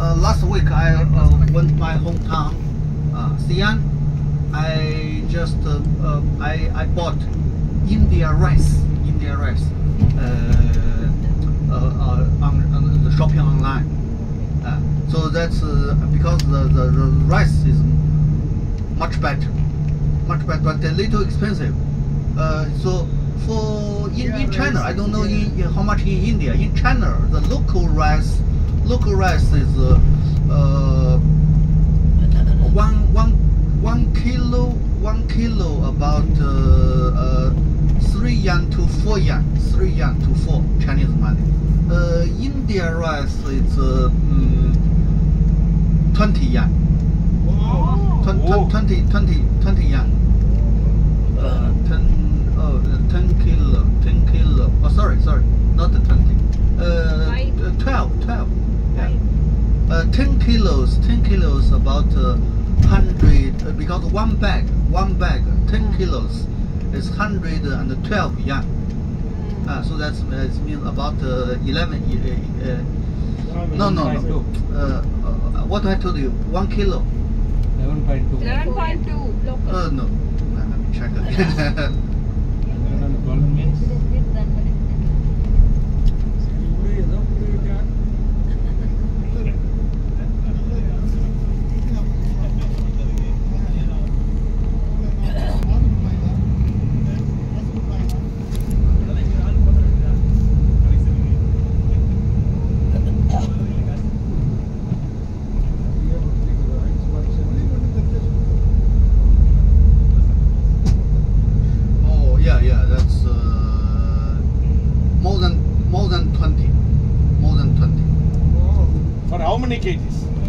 last week I went my hometown, Xi'an. I just I bought India rice on the shopping online. So that's because the rice is much better, but a little expensive. So for in China, I don't know how much in India. In China, the local rice is one kilo about 3 yuan to 4 yuan, 3 yuan to 4 Chinese money. India rice is 20 yuan. 20 yuan. 10 kilo. Oh, sorry, not 20. 12. Yeah. 10 kilos about 100 because one bag 10 kilos is 112 yuan. So that means about 11. No. What I told you, 1 kilo. 11.2. 11.2 local. No. Let me check again. 12 means.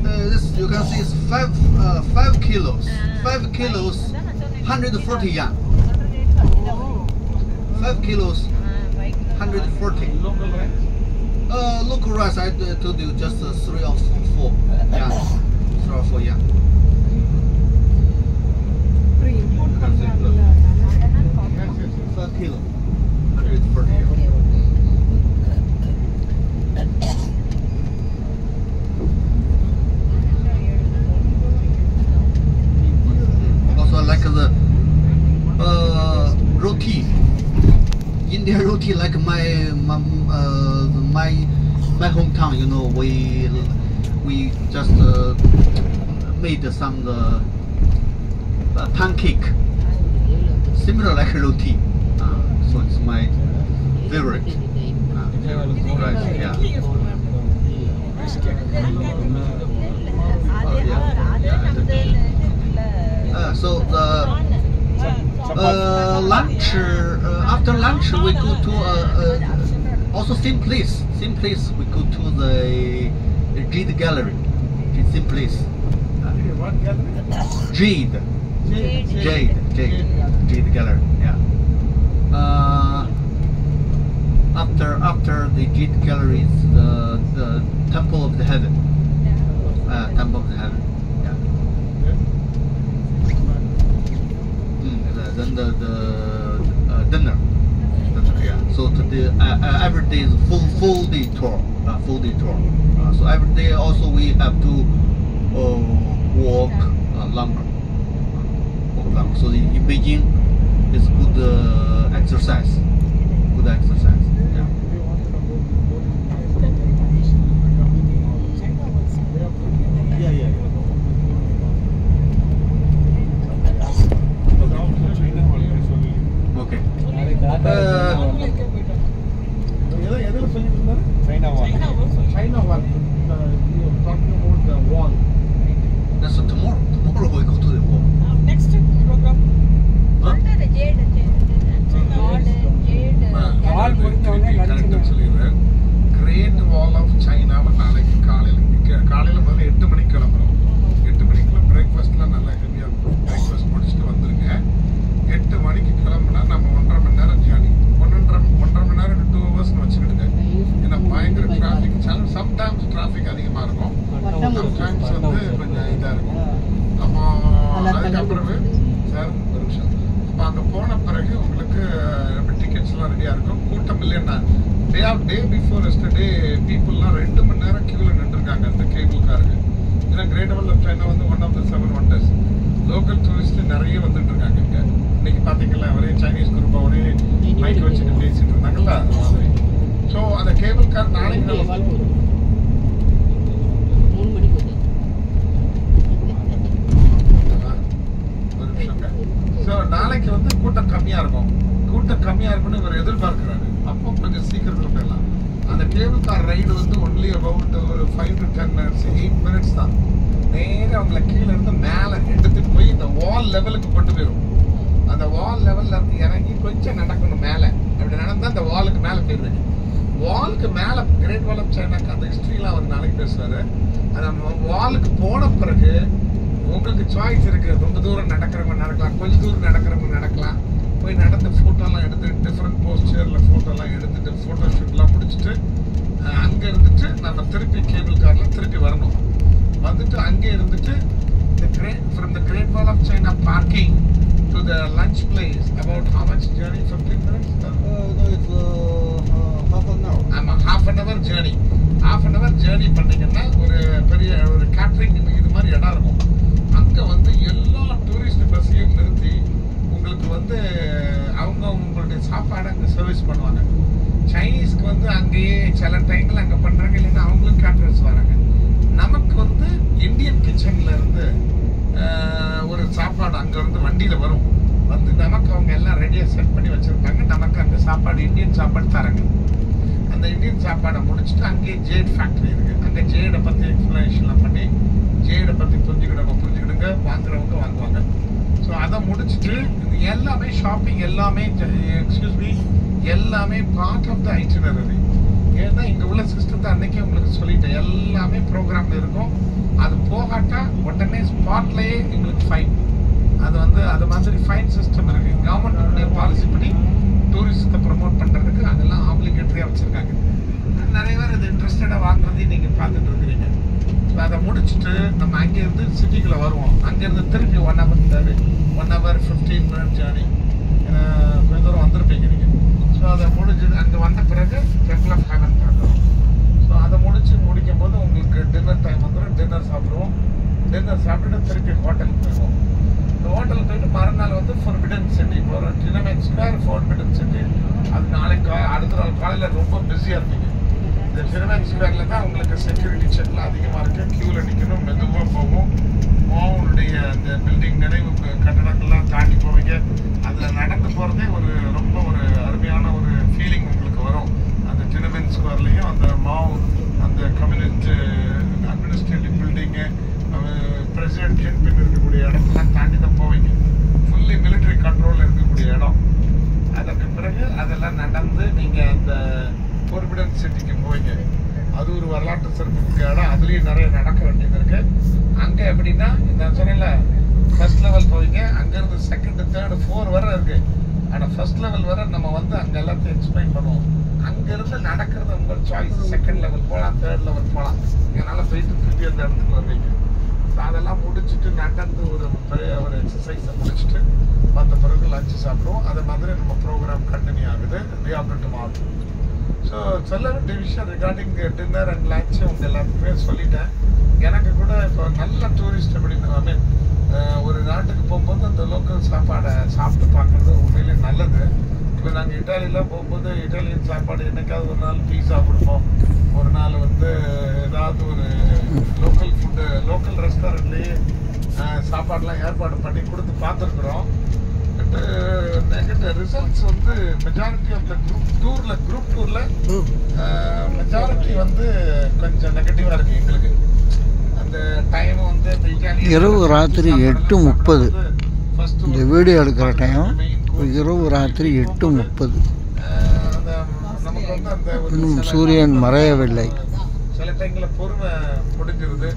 This you can see is 5 kilos. 5 kilos, 140 yuan. 5 kilos, 140. Local rice, I told you just 3 or 4 yuan. 3 or 4 yuan. 5 kilos, 140 yuan. Like the roti, Indian roti, like my hometown. You know, we just made some pancake, similar like roti. So it's my favorite. Right? Yeah. So the lunch, after lunch we go to also same place we go to the Jade Gallery. Same place. Jade Gallery. Yeah. After the Jade Gallery is the Temple of the Heaven. Temple of the Heaven. Then the dinner. Yeah. So today every day is full day tour. So every day also we have to walk longer. So in Beijing, it's good exercise. Yeah. China one. You're talking about the wall. That's tomorrow. Tomorrow we go to the wall. Next program. Huh? Jade. Cable car இருக்கு. ஏன்னா great wall of China வந்து one of the 7 wonders. Local tourist நிறைய வந்துட்டு இருக்காங்க இங்க. இன்னைக்கு பாத்தீங்களா ஒரே சைனீஸ் குரூப்பா ஒரே மைக் வச்சுட்டு பேசிட்டு இருந்தாங்கல்ல அது மாதிரி. ஸோ அந்த கேபிள் கார் நாளைக்கு நம்ம ஸோ நாளைக்கு வந்து கூட்டம் கம்மியா இருக்கும். கூட்டம் கம்மியா இருக்கும்னு இவர் எதிர்பார்க்கிறாரு. அப்போ கொஞ்சம் சீக்கிரத்தில் போயிடலாம். அந்த கேபிள் கார் ரைடு வந்து ஒன்லி அபவுட் ஒரு 5 to 10 minutes 8 minutes தான். நேராக அவங்கள கீழே இருந்து மேலே எடுத்துட்டு போய் இந்த வால் லெவலுக்கு கொண்டு போயிடும். அந்த வால் லெவலில் இருந்து இறங்கி கொஞ்சம் நடக்கணும் மேலே. அப்படி நடந்தால் அந்த வாலுக்கு மேலே போயிடுவேன். வாலுக்கு மேலே கிரேட் வால் ஆஃப் சைனாக்கு அந்த ஹிஸ்ட்ரிலாம் அவர் நாளைக்கு பேசுவார். அந்த வாலுக்கு போன பிறகு உங்களுக்கு சாய்ஸ் இருக்குது. ரொம்ப தூரம் நடக்கிறவங்க நடக்கலாம், கொஞ்சம் தூரம் நடக்கிறவங்க நடக்கலாம். போய் நடந்து ஃபோட்டோலாம் எடுத்து டிஃப்ரெண்ட் போஸ்டரில் ஃபோட்டோலாம் எடுத்துட்டு ஃபோட்டோ ஷூட்லாம் முடிச்சுட்டு அங்கே இருந்துட்டு நம்ம திருப்பி கேபிள் காரில் திருப்பி வரணும். வந்துட்டு அங்கே இருந்துட்டு from the great wall of China parking to the lunch place about how much journey? 15 minutes? No, it's half an hour. ஆமாம், half an hour journey. half an hour journey பண்ணிங்கன்னா ஒரு பெரிய ஒரு கேட்ரிங் இது மாதிரி இடம் இருக்கும். அங்கே வந்து எல்லா டூரிஸ்ட் பஸ்ஸையும் நிறுத்தி உங்களுக்கு வந்து அவங்க உங்களுடைய சாப்பாடை அங்கே சர்வீஸ் பண்ணுவாங்க. சைனீஸ்க்கு வந்து அங்கேயே சில டைமில் அங்கே பண்ணுறாங்க, இல்லைன்னா அவங்களும் கேட்டரர்ஸ் வராங்க. நமக்கு வந்து இந்தியன் கிச்சனில் இருந்து ஒரு சாப்பாடு அங்கேருந்து வண்டியில் வரும். வந்து நமக்கு அவங்க எல்லாம் ரெடியாக செட் பண்ணி வச்சுருப்பாங்க. நமக்கு அந்த சாப்பாடு இந்தியன் சாப்பாடு தராங்க. அந்த இந்தியன் சாப்பாடை முடிச்சுட்டு அங்கேயே ஜேட் ஃபேக்ட்ரி இருக்குது. அங்கே ஜேடை பற்றி எக்ஸ்ப்ளனேஷன்லாம் பண்ணி ஜேடை பற்றி புரிஞ்சுக்கிடுங்க வாங்குறவங்க வாங்குவாங்க. ஸோ அதை முடிச்சுட்டு இது எல்லாமே ஷாப்பிங் எல்லாமே எல்லாமே பார்ட் ஆஃப் த ஐட்டினரி. ஏன்னா இங்கே உள்ள சிஸ்டத்தை அன்னைக்கே உங்களுக்கு சொல்லிட்டேன். எல்லாமே ப்ரோக்ராமில் இருக்கும். அது போகாட்டா உடனே ஸ்பாட்லேயே எங்களுக்கு ஃபைன். அது வந்து அது மாதிரி ஃபைன் சிஸ்டம் இருக்குது. கவர்மெண்ட்டுடைய பாலிசி படி டூரிஸ்ட்டை ப்ரமோட் பண்ணுறதுக்கு அதெல்லாம் ஆப்ளிகேட்டரியாக வச்சுருக்காங்க. நிறைய பேர் இது இன்ட்ரெஸ்டடாக வாங்குறதையும் நீங்கள் பார்த்துட்டு இருக்கிறீங்க. ஸோ அதை முடிச்சுட்டு நம்ம அங்கேருந்து சிட்டிக்குள்ளே வருவோம். அங்கேருந்து திருப்பி 1 hour 15 minute ஜேர்னி. கொஞ்சம் தூரம் வந்திருப்பீங்க நீங்கள். ஸோ அதை முடிச்சுட்டு அங்கே வந்த பிறகு டெம்பிள் ஆஃப் ஹெவன் பார்க்குறோம். ஸோ அதை முடிக்கும் போது உங்களுக்கு டின்னர் டைம் வந்துடும். டின்னர் சாப்பிடுவோம். டின்னர் சாப்பிட்டுட்டு திருப்பி ஹோட்டலுக்கு போயிடுவோம். இந்த ஹோட்டலுக்கு போயிட்டு மறுநாள் வந்து ஃபோர்பிடன் சிட்டி போகிறோம். டினமெண்ட் ஸ்கொயர் ஃபோர்பிடன் சிட்டி. அது நாளைக்கு அடுத்த நாள் காலையில் ரொம்ப பிஸியாக இருப்பீங்க. இந்த டினமெண்ட் ஸ்கொயரில் தான் உங்களுக்கு செக்யூரிட்டி செக்லாம் அதிகமாக இருக்குது. க்யூவில் நிற்கணும், மெதுவாக போகும். மாவுடைய அந்த பில்டிங் நினைவு கட்டடங்கள்லாம் தாண்டி போவீங்க. அதில் நடந்து போகிறதே ரொம்ப ஒரு அருமையான ஒரு ஃபீலிங் உங்களுக்கு வரும். அந்த டினமெண்ட் ஸ்கொயர்லேயும் அந்த மாவு அந்த கம்யூனிஸ்ட் அட்மினிஸ்ட்ரேட்டிவ் பில்டிங்கு பிரசிடென்ட் பின் இருக்கக்கூடிய இடத்தெல்லாம் தாண்டி தான் போவீங்க. ஃபுல்லி மிலிட்ரி கண்ட்ரோலில் இருக்கக்கூடிய இடம். அதற்கு பிறகு அதெல்லாம் நடந்து நீங்கள் அந்த ஃபோர்பிடன் சிட்டிக்கு போவீங்க. அது ஒரு வரலாற்று சிறப்புமிக்க இடம். அதுலேயும் நிறைய நடக்க வேண்டியது இருக்குது. அங்கே எப்படின்னா நான் சொன்னேன்ல ஃபர்ஸ்ட் லெவல் போவீங்க. அங்கேருந்து 2, 3, 4 வரை இருக்குது. ஆனால் ஃபர்ஸ்ட் லெவல் வரை நம்ம வந்து அங்கே எல்லாத்தையும் எக்ஸ்பிளைன் பண்ணுவோம். அங்கேருந்து நடக்கிறது உங்கள் சாய்ஸ். 2nd லெவல் போகலாம், 3rd லெவல் போகலாம். இதனால் போயிட்டு திருப்பி அந்த இடத்துக்கு வருவீங்க. ஸோ அதெல்லாம் முடிச்சுட்டு நடந்து ஒரு பெரிய ஒரு எக்ஸசைஸை முடிச்சுட்டு வந்த பிறகு லஞ்சு சாப்பிடுவோம். அது மாதிரி நம்ம ப்ரோக்ராம் கண்டினியூ ஆகுது டே ஆஃப்டர் டுமாரோ. ஸோ சொல்ல வேண்டிய விஷயம் ரிகார்டிங் டின்னர் அண்ட் லஞ்சு உங்கள் எல்லாத்துக்குமே சொல்லிட்டேன். எனக்கு கூட இப்போ நல்ல டூரிஸ்ட் அப்படின்னு ஐ மீன் ஒரு நாட்டுக்கு போகும்போது அந்த லோக்கல் சாப்பாடை சாப்பிட்டு பார்க்குறது உண்மையிலே நல்லது. இப்போ நாங்கள் இட்டாலியில் போகும்போது இட்டாலியன் சாப்பாடு என்னைக்காவது ஒரு நாள் பீஸா கொடுப்போம். ஒரு நாள் வந்து ஏதாவது ஒரு லோக்கல் ஃபுட்டு லோக்கல் ரெஸ்டாரண்ட்லேயே சாப்பாடெலாம் ஏற்பாடு பண்ணி கொடுத்து பார்த்துருக்குறோம். பட் நெகட்டிவ் ரிசல்ட்ஸ் வந்து மெஜாரிட்டி ஆஃப் த குரூப் டூரில் மெஜாரிட்டி வந்து கொஞ்சம் நெகட்டிவாக இருக்குது எங்களுக்கு. அந்த டைம் வந்து அந்த இட்டாலியன் இரவு ராத்திரி 8:30 இந்த வீடியோ எடுக்கிற டைம். இரவு ராத்திரி 8:30. நமக்கு வந்து அந்த இன்னும் சூரியன் மறையவில்லை. சில டைம்ல பொறுமை முடிஞ்சிருது.